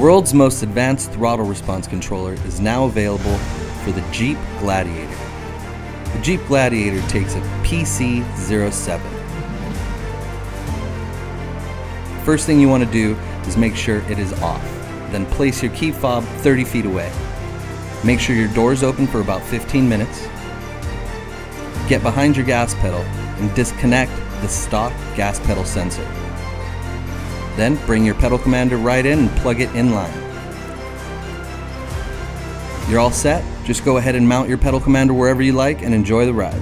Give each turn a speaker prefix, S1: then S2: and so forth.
S1: world's most advanced throttle response controller is now available for the Jeep Gladiator. The Jeep Gladiator takes a PC-07. First thing you want to do is make sure it is off. Then place your key fob 30 feet away. Make sure your doors open for about 15 minutes. Get behind your gas pedal and disconnect the stock gas pedal sensor. Then bring your pedal commander right in and plug it in line. You're all set. Just go ahead and mount your pedal commander wherever you like and enjoy the ride.